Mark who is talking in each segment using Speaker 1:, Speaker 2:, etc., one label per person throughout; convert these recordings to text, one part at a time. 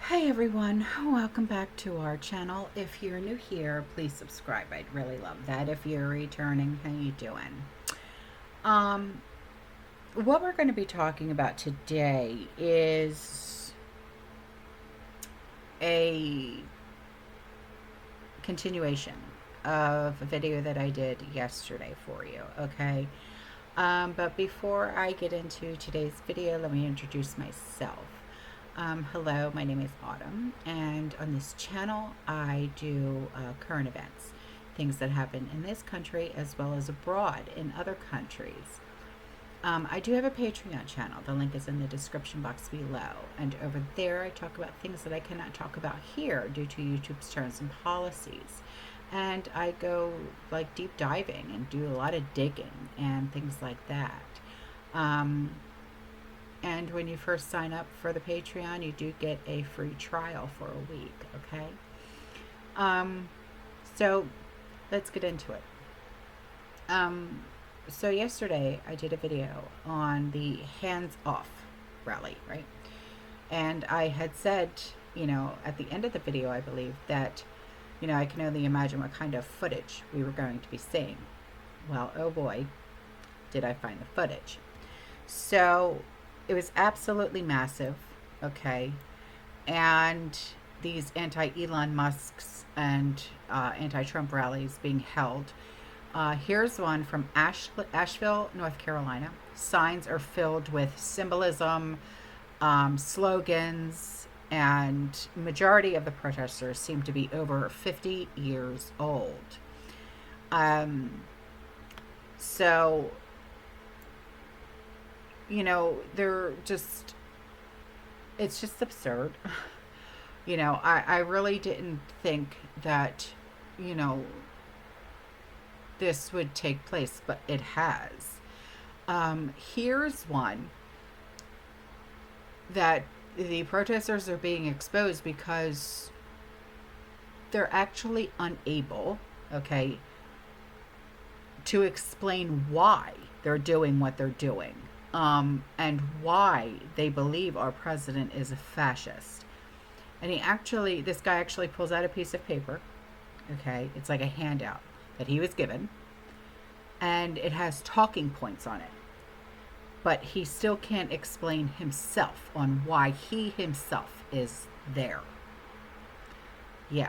Speaker 1: Hey everyone, welcome back to our channel. If you're new here, please subscribe. I'd really love that. If you're returning, how you doing? What we're going to be talking about today is a continuation of a video that I did yesterday for you, okay? But before I get into today's video, let me introduce myself. Hello, my name is Autumn, and on this channel I do current events, things that happen in this country as well as abroad in other countries. I do have a Patreon channel. The link is in the description box below, and over there I talk about things that I cannot talk about here due to YouTube's terms and policies. And I go like deep diving and do a lot of digging and things like that. And when you first sign up for the Patreon, you do get a free trial for a week, okay? So let's get into it. So yesterday I did a video on the hands-off rally, right? And I had said, at the end of the video, I believe, that, I can only imagine what kind of footage we were going to be seeing. Well, oh boy, did I find the footage. So it was absolutely massive, okay? And these anti-Elon Musk's and anti-Trump rallies being held. Here's one from Asheville, North Carolina. Signs are filled with symbolism, slogans, and majority of the protesters seem to be over 50 years old. So, they're just, it's just absurd. I really didn't think that, this would take place, but it has. Here's one that the protesters are being exposed because they're actually unable, okay, to explain why they're doing what they're doing. And why they believe our president is a fascist. And this guy actually pulls out a piece of paper, okay, it's like a handout that he was given, and it has talking points on it, but he still can't explain himself on why he himself is there. Yeah.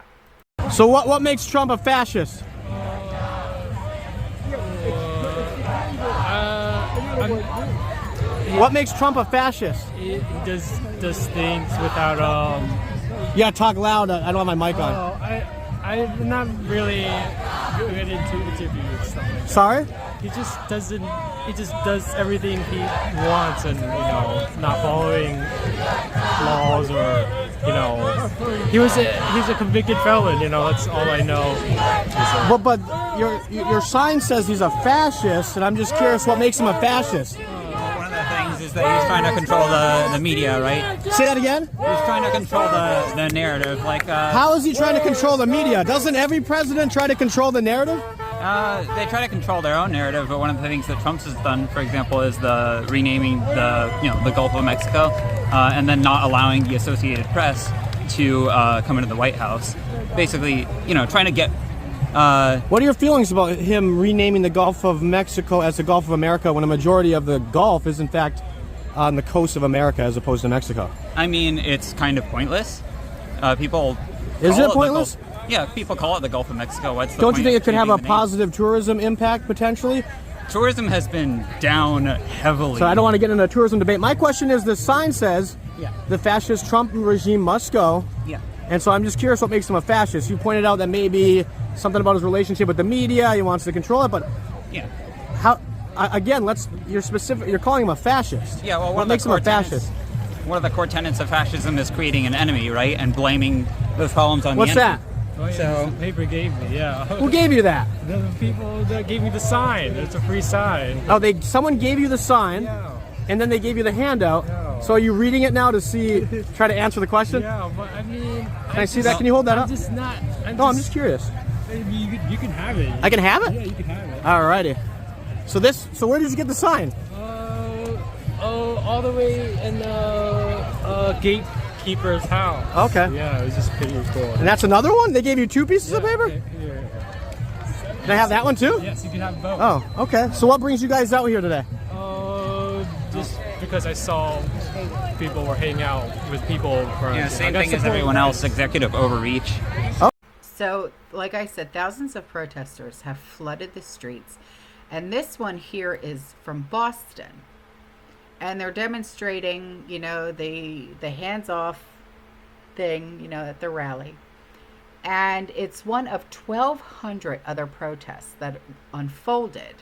Speaker 2: So what makes Trump a fascist? What makes Trump a fascist?
Speaker 3: He does things without
Speaker 2: You gotta talk loud. I don't have my mic on.
Speaker 3: I'm not really good into interviews.
Speaker 2: Sorry?
Speaker 3: He just doesn't. He just does everything he wants, and not following laws or he's a convicted felon. That's all I know.
Speaker 2: But your sign says he's a fascist, and I'm just curious what makes him a fascist.
Speaker 4: Is that he's trying to control the media, right?
Speaker 2: Say that again?
Speaker 4: He's trying to control the narrative.
Speaker 2: How is he trying to control the media? Doesn't every president try to control the narrative?
Speaker 4: They try to control their own narrative, but one of the things that Trump's has done, for example, is the renaming the Gulf of Mexico, and then not allowing the Associated Press to come into the White House. Basically, trying to get.
Speaker 2: What are your feelings about him renaming the Gulf of Mexico as the Gulf of America when a majority of the Gulf is in fact on the coast of America as opposed to Mexico?
Speaker 4: I mean, it's kind of pointless. People.
Speaker 2: Is it pointless?
Speaker 4: Yeah, people call it the Gulf of Mexico. What's the
Speaker 2: Don't
Speaker 4: point
Speaker 2: you think
Speaker 4: of
Speaker 2: it could have a
Speaker 4: changing the name?
Speaker 2: positive tourism impact potentially?
Speaker 4: Tourism has been down heavily.
Speaker 2: So I don't want to get into a tourism debate. My question is, the sign says the fascist Trump regime must go.
Speaker 4: Yeah.
Speaker 2: And so I'm just curious what makes him a fascist. You pointed out that maybe something about his relationship with the media, he wants to control it, but
Speaker 4: Yeah.
Speaker 2: how? Again, you're calling him a fascist.
Speaker 4: Yeah, well,
Speaker 2: what makes him a fascist?
Speaker 4: One of the core tenets of fascism is creating an enemy, right? And blaming those problems on
Speaker 2: What's
Speaker 4: the enemy.
Speaker 2: that?
Speaker 3: Oh, yeah,
Speaker 4: So-
Speaker 3: the paper gave me, yeah.
Speaker 2: Who gave you that?
Speaker 3: The people that gave me the sign. It's a free sign.
Speaker 2: Oh, someone gave you the sign,
Speaker 3: Yeah.
Speaker 2: and then they gave you the handout.
Speaker 3: Yeah.
Speaker 2: So are you reading it now to try to answer the question?
Speaker 3: Yeah, but I mean.
Speaker 2: Can I see that? Can you hold that up?
Speaker 3: I'm just not.
Speaker 2: No, I'm just curious.
Speaker 3: You can have it.
Speaker 2: I can have it?
Speaker 3: Yeah, you can have it.
Speaker 2: Alrighty. So where did you get the sign?
Speaker 3: All the way in gate keeper's house.
Speaker 2: Okay.
Speaker 3: Yeah, it was just pretty cool.
Speaker 2: And that's another one? They gave you 2 pieces of paper?
Speaker 3: Yeah.
Speaker 2: Can I have that one too?
Speaker 3: Yes, you can have both.
Speaker 2: Oh, okay. So what brings you guys out here today?
Speaker 3: Just because I saw people were hanging out with people for
Speaker 4: Same thing as everyone else. Executive overreach.
Speaker 1: So, like I said, thousands of protesters have flooded the streets. And this one here is from Boston. And they're demonstrating, the hands-off thing, at the rally. And it's one of 1,200 other protests that unfolded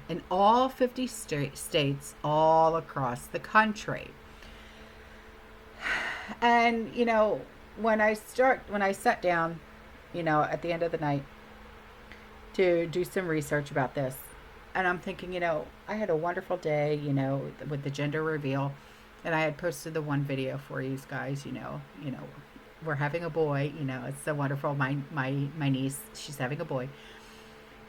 Speaker 1: in all 50 states all across the country. And, when I sat down, at the end of the night to do some research about this, and I'm thinking, I had a wonderful day, with the gender reveal, and I had posted the one video for you guys, we're having a boy, it's so wonderful. My niece, she's having a boy.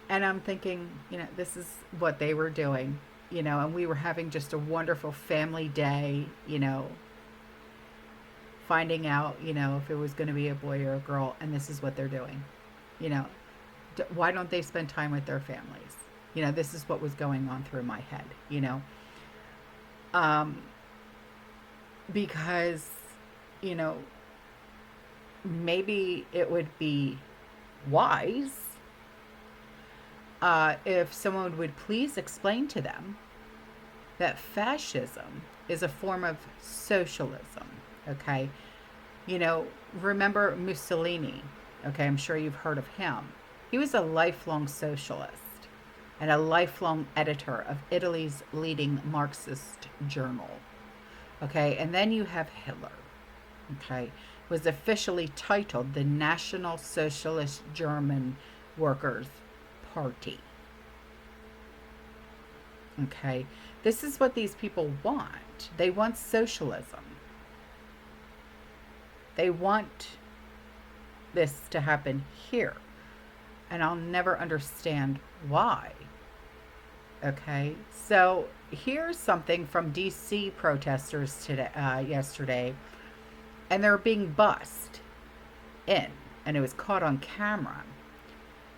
Speaker 1: And I'm thinking, this is what they were doing, and we were having just a wonderful family day, finding out, if it was going to be a boy or a girl, and this is what they're doing. Why don't they spend time with their families? This is what was going on through my head, because, maybe it would be wise if someone would please explain to them that fascism is a form of socialism, okay? Remember Mussolini, okay? I'm sure you've heard of him. He was a lifelong socialist and a lifelong editor of Italy's leading Marxist journal, okay? And then you have Hitler, okay? Was officially titled the National Socialist German Workers' Party. Okay, this is what these people want. They want socialism. They want this to happen here. And I'll never understand why. Okay, so here's something from DC protesters today, yesterday. And they're being bussed in, and it was caught on camera.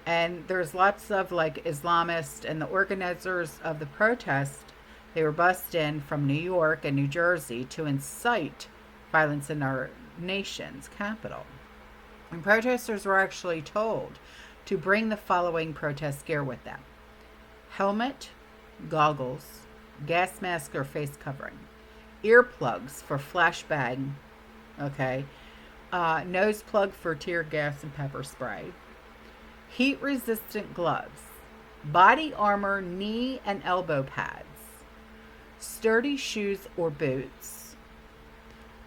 Speaker 1: And there's lots of Islamists, and the organizers of the protest, they were bussed in from New York and New Jersey to incite violence in our nation's capital. And protesters were actually told to bring the following protest gear with them: helmet, goggles, gas mask or face covering, earplugs for flashbang, okay, nose plug for tear gas and pepper spray, heat resistant gloves, body armor, knee and elbow pads, sturdy shoes or boots,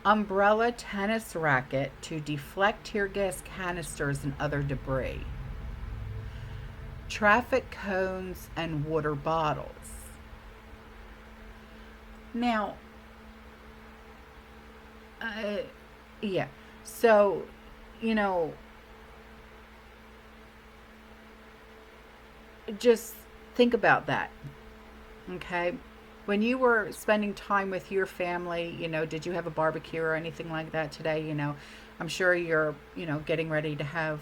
Speaker 1: umbrella, tennis racket to deflect tear gas canisters and other debris, traffic cones and water bottles. Now, yeah, so, just think about that, okay? When you were spending time with your family, did you have a barbecue or anything like that today? I'm sure you're, getting ready to have,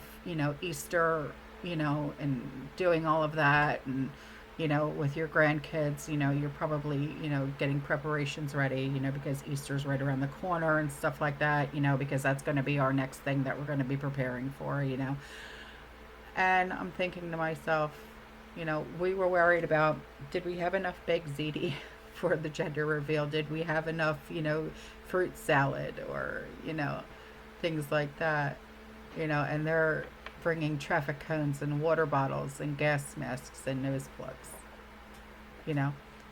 Speaker 1: Easter, and doing all of that, and, with your grandkids, you're probably, getting preparations ready, because Easter's right around the corner and stuff like that, because that's going to be our next thing that we're going to be preparing for, And I'm thinking to myself, we were worried about, did we have enough baked ziti for the gender reveal? Did we have enough, fruit salad or, things like that, and they're bringing traffic cones and water bottles and gas masks and nose plugs,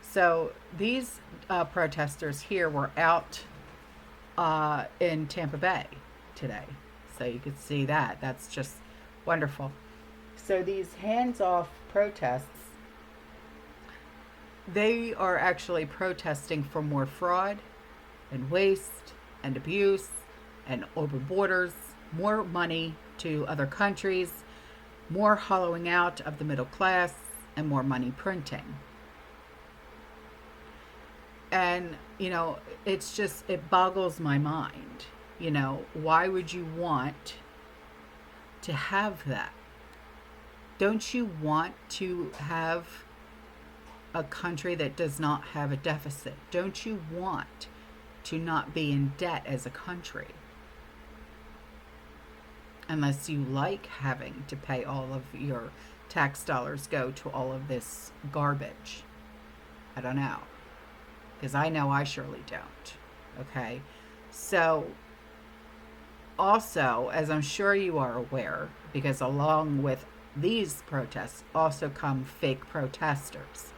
Speaker 1: So these protesters here were out in Tampa Bay today. So you could see that. That's just wonderful. So these hands-off protests, they are actually protesting for more fraud and waste and abuse and over borders, more money to other countries, more hollowing out of the middle class, and more money printing. And, it boggles my mind, You know, why would you want to have that? Don't you want to have a country that does not have a deficit? Don't you want to not be in debt as a country? Unless you like having to pay all of your tax dollars go to all of this garbage. I don't know. Because I know I surely don't. Okay? So, also, as I'm sure you are aware, because along with these protests also come fake protesters.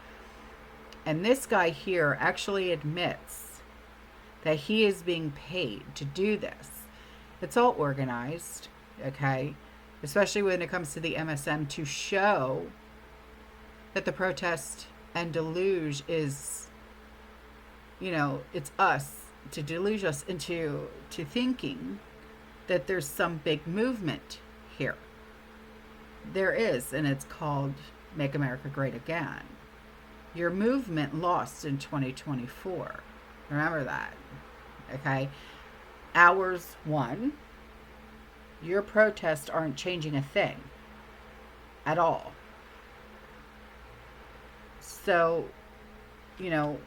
Speaker 1: And this guy here actually admits that he is being paid to do this. It's all organized, okay? Especially when it comes to the MSM, to show that the protest and deluge is, you know, it's us, to deluge us into thinking that there's some big movement here. There is, and it's called Make America Great Again. Your movement lost in 2024. Remember that, okay? Ours won. Your protests aren't changing a thing at all. So, you know,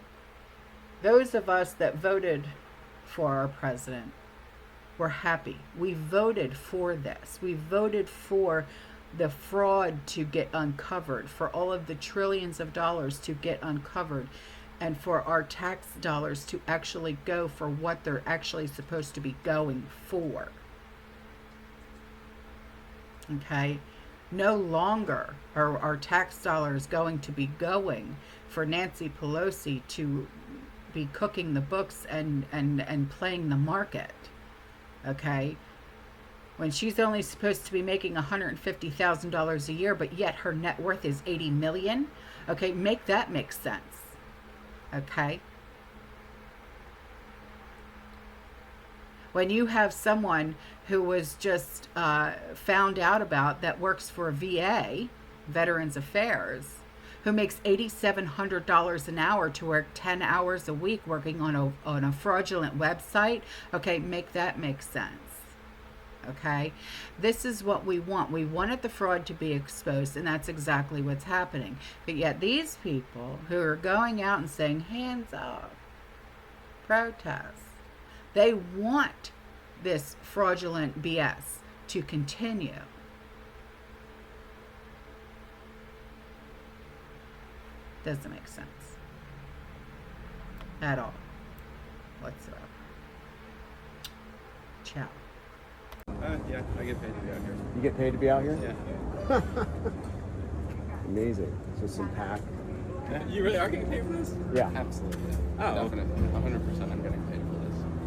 Speaker 1: those of us that voted for our president were happy. We voted for this. We voted for the fraud to get uncovered, for all of the trillions of dollars to get uncovered, and for our tax dollars to actually go for what they're actually supposed to be going for. Okay? No longer are our tax dollars going to be going for Nancy Pelosi to be cooking the books and playing the market. Okay? When she's only supposed to be making $150,000 a year, but yet her net worth is $80 million. Okay, make that make sense. Okay? When you have someone who was just found out about that works for VA, Veterans Affairs, who makes $8,700 an hour to work 10 hours a week working on a fraudulent website, okay, make that make sense. Okay, this is what we want. We wanted the fraud to be exposed, and that's exactly what's happening. But yet these people who are going out and saying, hands off, protests, they want this fraudulent BS to continue. Doesn't make sense at all whatsoever. Ciao.
Speaker 5: Yeah, I get paid to be out here.
Speaker 2: You get paid to be out here?
Speaker 5: Yeah.
Speaker 2: Amazing. So some pack.
Speaker 5: You really are getting paid for this?
Speaker 2: Yeah.
Speaker 5: Absolutely.
Speaker 2: Oh.
Speaker 5: Definitely. 100% I'm getting paid.